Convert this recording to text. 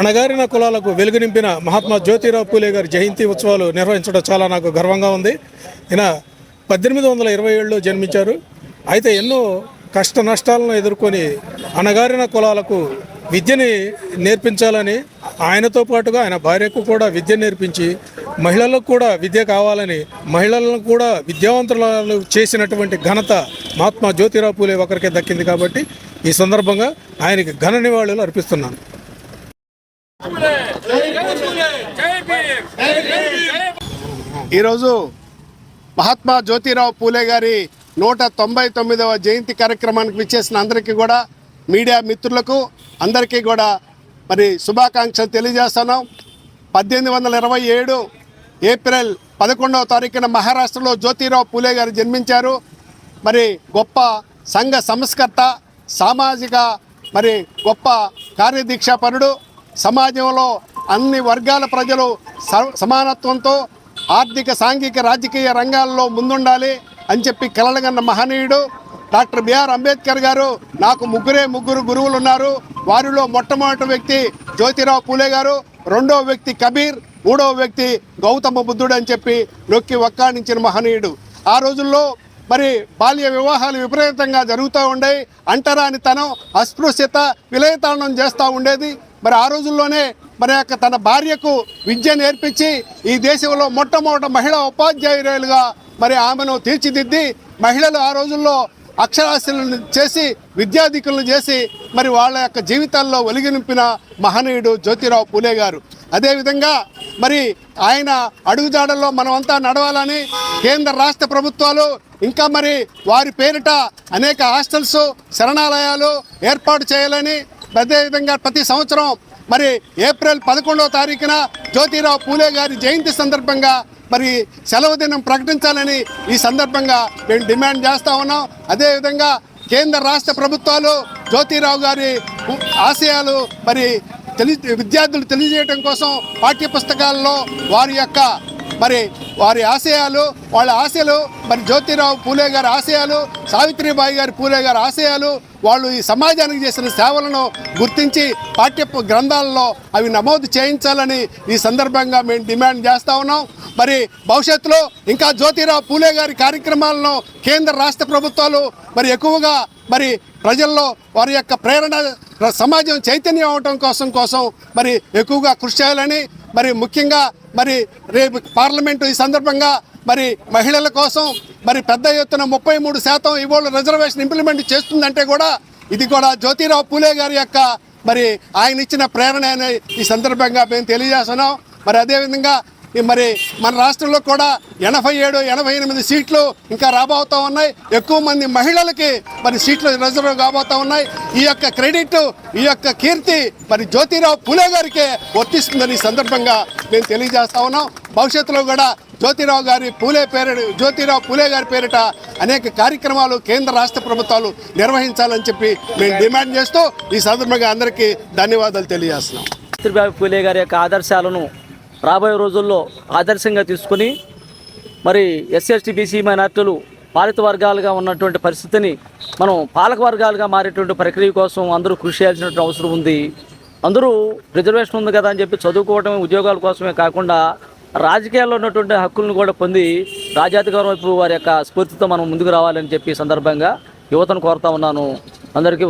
అణగారిన కులాలకు వెలుగు నింపిన మహాత్మా జ్యోతిరావు పూలే గారి జయంతి ఉత్సవాలు నిర్వహించడం చాలా నాకు గర్వంగా ఉంది. ఈయన 1827లో జన్మించారు. అయితే ఎన్నో కష్ట నష్టాలను ఎదుర్కొని అణగారిన కులాలకు విద్యని నేర్పించాలని, ఆయనతో పాటుగా ఆయన భార్యకు కూడా విద్య నేర్పించి మహిళలకు కూడా విద్య కావాలని, మహిళలను కూడా విద్యావంతులు చేసినటువంటి ఘనత మహాత్మా జ్యోతిరావు పూలే ఒకరికే దక్కింది. కాబట్టి ఈ సందర్భంగా ఆయనకి ఘన నివాళులు అర్పిస్తున్నాను. ఈరోజు మహాత్మా జ్యోతిరావు పూలే గారి 199వ జయంతి కార్యక్రమానికి విచ్చేసిన అందరికీ కూడా, మీడియా మిత్రులకు అందరికీ కూడా మరి శుభాకాంక్షలు తెలియజేస్తున్నాం. 1827 ఏప్రిల్ 11వ తారీఖున మహారాష్ట్రలో జ్యోతిరావు పూలే గారు జన్మించారు. మరి గొప్ప సంఘ సంస్కర్త, సామాజిక మరి గొప్ప కార్యదీక్షాపరుడు. సమాజంలో అన్ని వర్గాల ప్రజలు సమానత్వంతో ఆర్థిక, సాంఘిక, రాజకీయ రంగాల్లో ముందుండాలి అని చెప్పి కలలుగన్న మహనీయుడు. డాక్టర్ బిఆర్ అంబేద్కర్ గారు నాకు ముగ్గురు గురువులు ఉన్నారు. వారిలో మొట్టమొదటి వ్యక్తి జ్యోతిరావు పూలే గారు, రెండవ వ్యక్తి కబీర్, మూడవ వ్యక్తి గౌతమ బుద్ధుడు అని చెప్పి నొక్కి వక్కాణించిన మహనీయుడు. ఆ రోజుల్లో మరి బాల్య వివాహాలు విపరీతంగా జరుగుతూ ఉండేవి. అంటరానితనం, అస్పృశ్యత విలయతాళనం చేస్తూ ఉండేది. మరి ఆ రోజుల్లోనే మరి తన భార్యకు విద్య నేర్పించి ఈ దేశంలో మొట్టమొదటి మహిళా ఉపాధ్యాయురాలుగా మరి ఆమెను తీర్చిదిద్ది, మహిళలు ఆ రోజుల్లో అక్షరాస్యులను చేసి, విద్యాధికులను చేసి మరి వాళ్ళ యొక్క జీవితాల్లో వెలుగు నింపిన మహనీయుడు జ్యోతిరావు పూలే గారు. అదేవిధంగా మరి ఆయన అడుగుజాడల్లో మనమంతా నడవాలని కేంద్ర రాష్ట్ర ప్రభుత్వాలు ఇంకా మరి వారి పేరిట అనేక హాస్టల్స్, శరణాలయాలు ఏర్పాటు చేయాలని, అదేవిధంగా ప్రతి సంవత్సరం మరి ఏప్రిల్ 11వ తారీఖున జ్యోతిరావు పూలే గారి జయంతి సందర్భంగా మరి సెలవు దినం ప్రకటించాలని ఈ సందర్భంగా మేము డిమాండ్ చేస్తూ ఉన్నాం. అదేవిధంగా కేంద్ర రాష్ట్ర ప్రభుత్వాలు జ్యోతిరావు గారి ఆశయాలు మరి విద్యార్థులు తెలియజేయడం కోసం పాఠ్యపుస్తకాల్లో వారి ఆశయాలు, వాళ్ళ ఆశలు, మరి జ్యోతిరావు పూలే గారి ఆశయాలు, సావిత్రిబాయి గారి పూలే గారి ఆశయాలు, వాళ్ళు ఈ సమాజానికి చేసిన సేవలను గుర్తించి పాఠ్య గ్రంథాలలో అవి నమోదు చేయించాలని ఈ సందర్భంగా మేము డిమాండ్ చేస్తూ ఉన్నాం. మరి భవిష్యత్తులో ఇంకా జ్యోతిరావు పూలే గారి కార్యక్రమాలను కేంద్ర రాష్ట్ర ప్రభుత్వాలు మరి ఎక్కువగా మరి ప్రజల్లో వారి యొక్క ప్రేరణ, సమాజం చైతన్యం అవటం కోసం మరి ఎక్కువగా కృషి చేయాలని, మరి ముఖ్యంగా మరి రేపు పార్లమెంటు ఈ సందర్భంగా మరి మహిళల కోసం మరి పెద్ద ఎత్తున 33% ఇవాళ రిజర్వేషన్ ఇంప్లిమెంట్ చేస్తుందంటే కూడా ఇది కూడా జ్యోతిరావు పూలే గారి యొక్క మరి ఆయన ఇచ్చిన ప్రేరణ అని ఈ సందర్భంగా మేము తెలియజేస్తున్నాం. మరి అదేవిధంగా మరి మన రాష్ట్రంలో కూడా 87-88 సీట్లు ఇంకా రాబోతూ ఉన్నాయి. ఎక్కువ మంది మహిళలకి మరి సీట్లు రిజర్వ్ కాబోతూ ఉన్నాయి. ఈ యొక్క క్రెడిట్, ఈ యొక్క కీర్తి మరి జ్యోతిరావు పూలే గారికే వర్తిస్తుందని ఈ సందర్భంగా మేము తెలియజేస్తా ఉన్నాం. భవిష్యత్తులో కూడా జ్యోతిరావు పూలే గారి పేరిట అనేక కార్యక్రమాలు కేంద్ర రాష్ట్ర ప్రభుత్వాలు నిర్వహించాలని చెప్పి మేము డిమాండ్ చేస్తూ ఈ సందర్భంగా అందరికీ ధన్యవాదాలు తెలియజేస్తున్నాం. సావిత్రిబాయి పూలే గారి యొక్క ఆదర్శాలను రాబోయే రోజుల్లో ఆదర్శంగా తీసుకుని మరి ఎస్సీ బీసీ మైనార్టీలు పాలిత వర్గాలుగా ఉన్నటువంటి పరిస్థితిని మనం పాలక వర్గాలుగా మారేటువంటి ప్రక్రియ కోసం అందరూ కృషి చేయాల్సినటువంటి అవసరం ఉంది. అందరూ రిజర్వేషన్ ఉంది కదా అని చెప్పి చదువుకోవడమే, ఉద్యోగాల కోసమే కాకుండా రాజకీయాల్లో ఉన్నటువంటి హక్కులను కూడా పొంది రాజ్యాధికారం వైపు వారి యొక్క స్ఫూర్తితో మనం ముందుకు రావాలని చెప్పి సందర్భంగా యువతను కోరుతా ఉన్నాను. అందరికీ